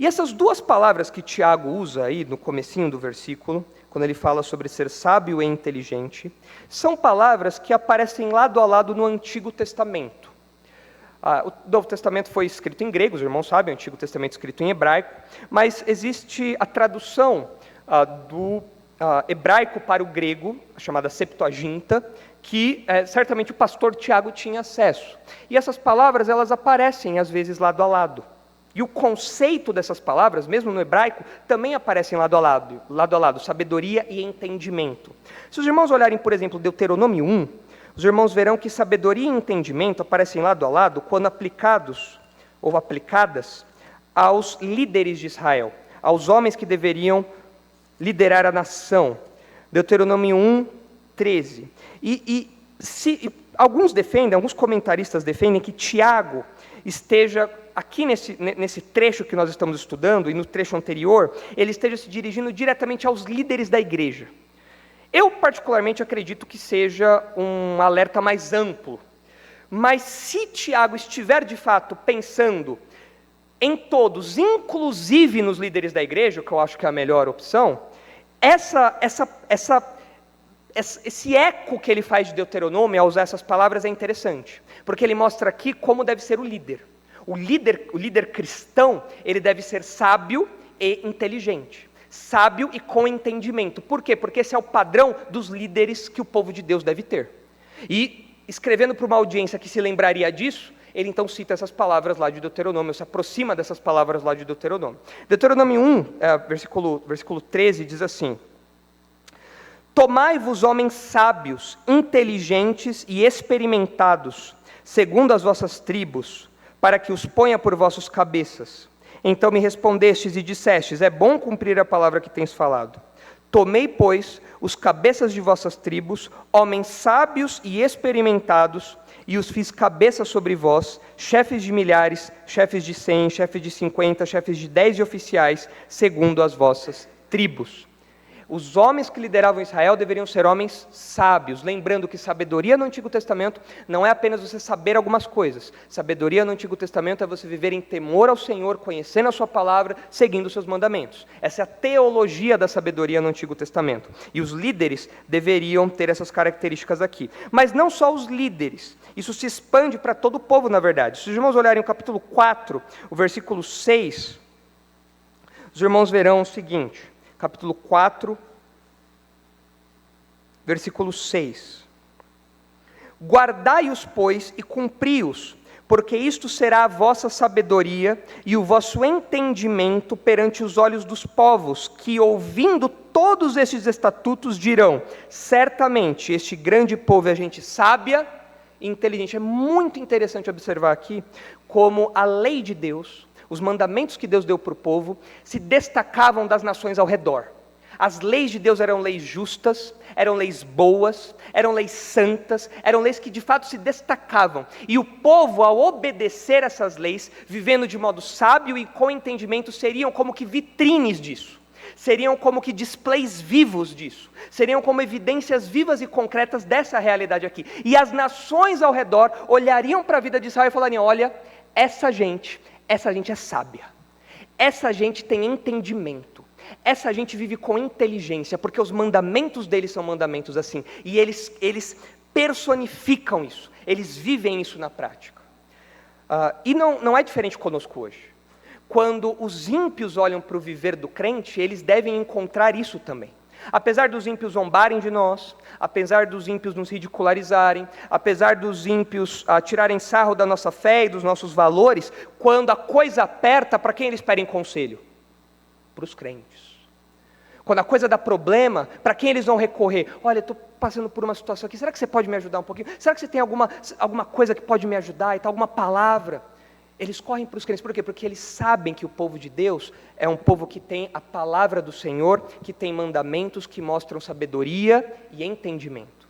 E essas duas palavras que Tiago usa aí no comecinho do versículo, quando ele fala sobre ser sábio e inteligente, são palavras que aparecem lado a lado no Antigo Testamento. O Novo Testamento foi escrito em grego, os irmãos sabem, o Antigo Testamento escrito em hebraico, mas existe a tradução do hebraico para o grego, a chamada Septuaginta, que certamente o pastor Tiago tinha acesso. E essas palavras, elas aparecem às vezes lado a lado. E o conceito dessas palavras, mesmo no hebraico, também aparecem lado a lado, sabedoria e entendimento. Se os irmãos olharem, por exemplo, Deuteronômio 1, os irmãos verão que sabedoria e entendimento aparecem lado a lado quando aplicados ou aplicadas aos líderes de Israel, aos homens que deveriam liderar a nação. Deuteronômio 1, 13. Alguns comentaristas defendem que Tiago esteja aqui nesse trecho que nós estamos estudando, e no trecho anterior, ele esteja se dirigindo diretamente aos líderes da igreja. Eu, particularmente, acredito que seja um alerta mais amplo. Mas se Tiago estiver, de fato, pensando em todos, inclusive nos líderes da igreja, que eu acho que é a melhor opção, esse eco que ele faz de Deuteronômio ao usar essas palavras é interessante, porque ele mostra aqui como deve ser o líder. O líder cristão, ele deve ser sábio e inteligente. Sábio e com entendimento. Por quê? Porque esse é o padrão dos líderes que o povo de Deus deve ter. E, escrevendo para uma audiência que se lembraria disso, ele então cita essas palavras lá de Deuteronômio, se aproxima dessas palavras lá de Deuteronômio. Deuteronômio 1, versículo 13, diz assim: Tomai-vos homens sábios, inteligentes e experimentados, segundo as vossas tribos, para que os ponha por vossos cabeças. Então me respondestes e dissestes: é bom cumprir a palavra que tens falado. Tomei, pois, os cabeças de vossas tribos, homens sábios e experimentados, e os fiz cabeça sobre vós, chefes de milhares, chefes de 100, chefes de 50, chefes de 10 e oficiais, segundo as vossas tribos. Os homens que lideravam Israel deveriam ser homens sábios, lembrando que sabedoria no Antigo Testamento não é apenas você saber algumas coisas. Sabedoria no Antigo Testamento é você viver em temor ao Senhor, conhecendo a sua palavra, seguindo os seus mandamentos. Essa é a teologia da sabedoria no Antigo Testamento. E os líderes deveriam ter essas características aqui. Mas não só os líderes, isso se expande para todo o povo, na verdade. Se os irmãos olharem o capítulo 4, o versículo 6, os irmãos verão o seguinte. Capítulo 4, versículo 6. Guardai-os, pois, e cumpri-os, porque isto será a vossa sabedoria e o vosso entendimento perante os olhos dos povos, que, ouvindo todos estes estatutos, dirão: certamente este grande povo é gente sábia e inteligente. É muito interessante observar aqui como a lei de Deus, os mandamentos que Deus deu para o povo, se destacavam das nações ao redor. As leis de Deus eram leis justas, eram leis boas, eram leis santas, eram leis que de fato se destacavam. E o povo, ao obedecer essas leis, vivendo de modo sábio e com entendimento, seriam como que vitrines disso. Seriam como que displays vivos disso. Seriam como evidências vivas e concretas dessa realidade aqui. E as nações ao redor olhariam para a vida de Israel e falariam: olha, essa gente é sábia, essa gente tem entendimento, essa gente vive com inteligência, porque os mandamentos deles são mandamentos assim, e eles personificam isso, eles vivem isso na prática. E não é diferente conosco hoje. Quando os ímpios olham para o viver do crente, eles devem encontrar isso também. Apesar dos ímpios zombarem de nós, apesar dos ímpios nos ridicularizarem, apesar dos ímpios tirarem sarro da nossa fé e dos nossos valores, quando a coisa aperta, para quem eles pedem conselho? Para os crentes. Quando a coisa dá problema, para quem eles vão recorrer? Olha, eu estou passando por uma situação aqui, será que você pode me ajudar um pouquinho? Será que você tem alguma coisa que pode me ajudar e tal, alguma palavra? Eles correm para os crentes, por quê? Porque eles sabem que o povo de Deus é um povo que tem a palavra do Senhor, que tem mandamentos que mostram sabedoria e entendimento.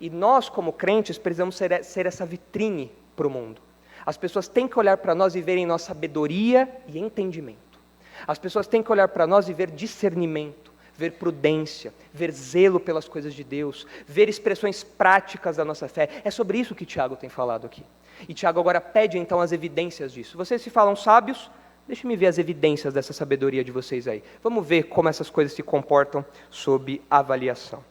E nós, como crentes, precisamos ser essa vitrine para o mundo. As pessoas têm que olhar para nós e verem nossa sabedoria e entendimento. As pessoas têm que olhar para nós e ver discernimento, ver prudência, ver zelo pelas coisas de Deus, ver expressões práticas da nossa fé. É sobre isso que Tiago tem falado aqui. E Tiago agora pede então as evidências disso. Vocês se falam sábios, Deixa-me ver as evidências dessa sabedoria de vocês aí. Vamos ver como essas coisas se comportam sob avaliação.